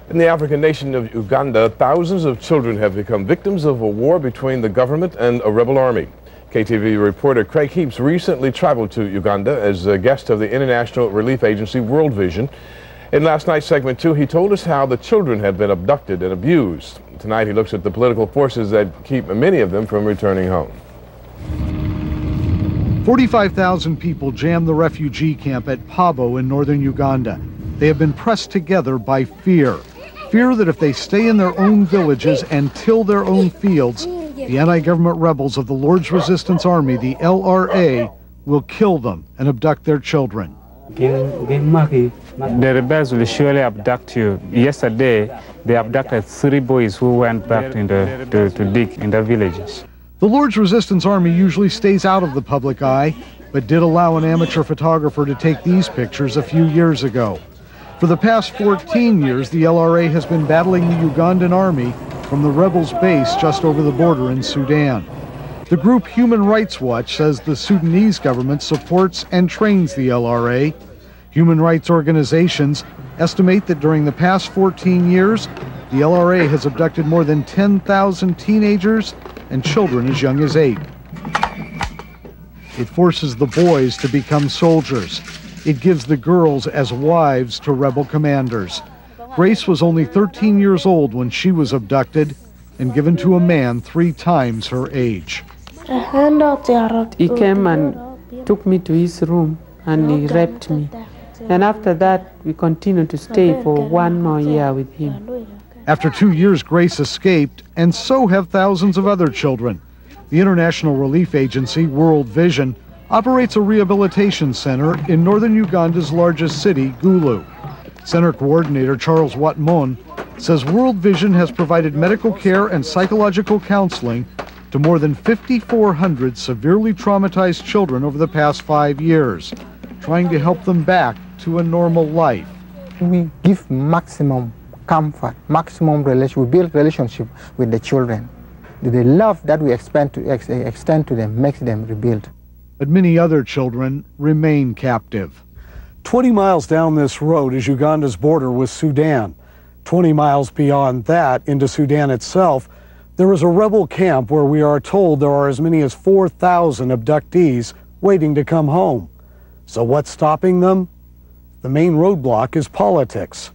In the African nation of Uganda, thousands of children have become victims of a war between the government and a rebel army. KTVU reporter Craig Heaps recently traveled to Uganda as a guest of the international relief agency World Vision. In last night's segment 2, he told us how the children have been abducted and abused. Tonight he looks at the political forces that keep many of them from returning home. 45,000 people jammed the refugee camp at Pabo in northern Uganda. They have been pressed together by fear. Fear that if they stay in their own villages and till their own fields, the anti-government rebels of the Lord's Resistance Army, the LRA, will kill them and abduct their children. The rebels will surely abduct you. Yesterday, they abducted 3 boys who went back to dig in their villages. The Lord's Resistance Army usually stays out of the public eye, but did allow an amateur photographer to take these pictures a few years ago. For the past 14 years, the LRA has been battling the Ugandan army from the rebels' base just over the border in Sudan. The group Human Rights Watch says the Sudanese government supports and trains the LRA. Human rights organizations estimate that during the past 14 years, the LRA has abducted more than 10,000 teenagers and children as young as 8. It forces the boys to become soldiers. It gives the girls as wives to rebel commanders. Grace was only 13 years old when she was abducted and given to a man 3 times her age. He came and took me to his room and he raped me. And after that, we continued to stay for 1 more year with him. After 2 years, Grace escaped, and so have thousands of other children. The international relief agency, World Vision, operates a rehabilitation center in northern Uganda's largest city, Gulu. Center coordinator Charles Watmon says World Vision has provided medical care and psychological counseling to more than 5,400 severely traumatized children over the past 5 years, trying to help them back to a normal life. We give maximum comfort, maximum relation. We build relationship with the children. The love that we extend to them makes them rebuild. But many other children remain captive. 20 miles down this road is Uganda's border with Sudan. 20 miles beyond that, into Sudan itself, there is a rebel camp where we are told there are as many as 4,000 abductees waiting to come home. So what's stopping them? The main roadblock is politics.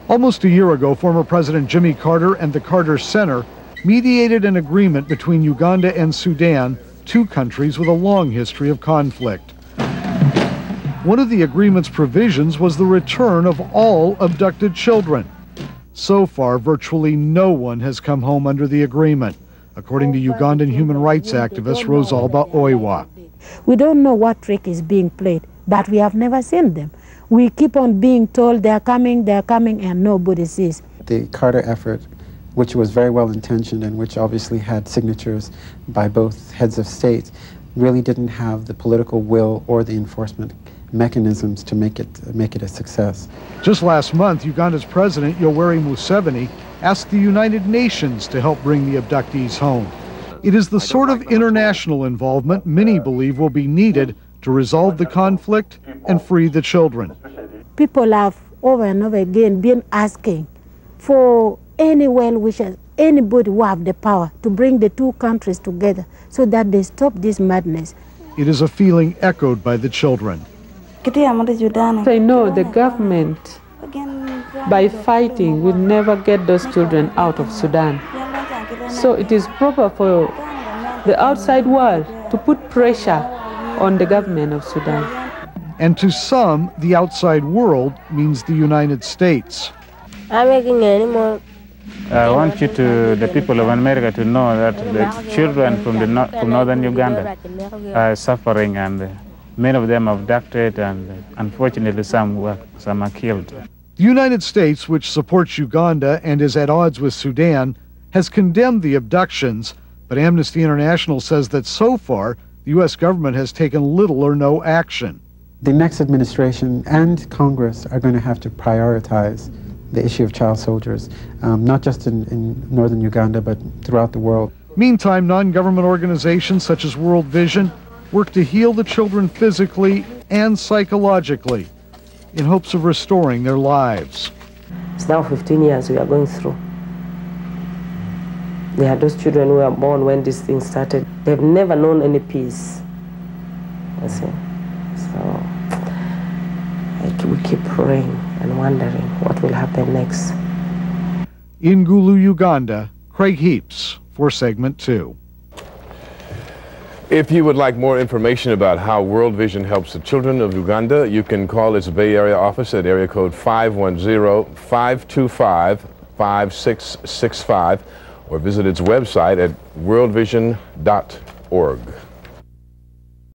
Almost a year ago, former President Jimmy Carter and the Carter Center mediated an agreement between Uganda and Sudan, 2 countries with a long history of conflict. One of the agreement's provisions was the return of all abducted children. So far, virtually no one has come home under the agreement, according to Ugandan human rights activist Rosalba Oiwa. We don't know what trick is being played, but we have never seen them. We keep on being told they're coming, and nobody sees. The Carter effort, which was very well intentioned and which obviously had signatures by both heads of state, really didn't have the political will or the enforcement mechanisms to make it a success. Just last month, Uganda's President Yoweri Museveni asked the United Nations to help bring the abductees home. It is the sort of international involvement many believe will be needed to resolve the conflict and free the children. People have over and over again been asking for any well-wishers, anybody who have the power to bring the 2 countries together so that they stop this madness. It is a feeling echoed by the children. They know the government, by fighting, will never get those children out of Sudan. So it is proper for the outside world to put pressure on the government of Sudan. And to some, the outside world means the United States. I want the people of America to know that the children from northern Uganda are suffering, and many of them are abducted, and unfortunately some are killed. The United States, which supports Uganda and is at odds with Sudan, has condemned the abductions, but Amnesty International says that so far, the U.S. government has taken little or no action. The next administration and Congress are going to have to prioritize the issue of child soldiers, not just in northern Uganda, but throughout the world. Meantime, non-government organizations such as World Vision work to heal the children physically and psychologically in hopes of restoring their lives. It's now 15 years we are going through. They had those children who were born when this thing started. They've never known any peace. You see? So we keep praying and wondering what will happen next. In Gulu, Uganda, Craig Heaps for Segment 2. If you would like more information about how World Vision helps the children of Uganda, you can call its Bay Area office at area code 510-525-5665 or visit its website at worldvision.org.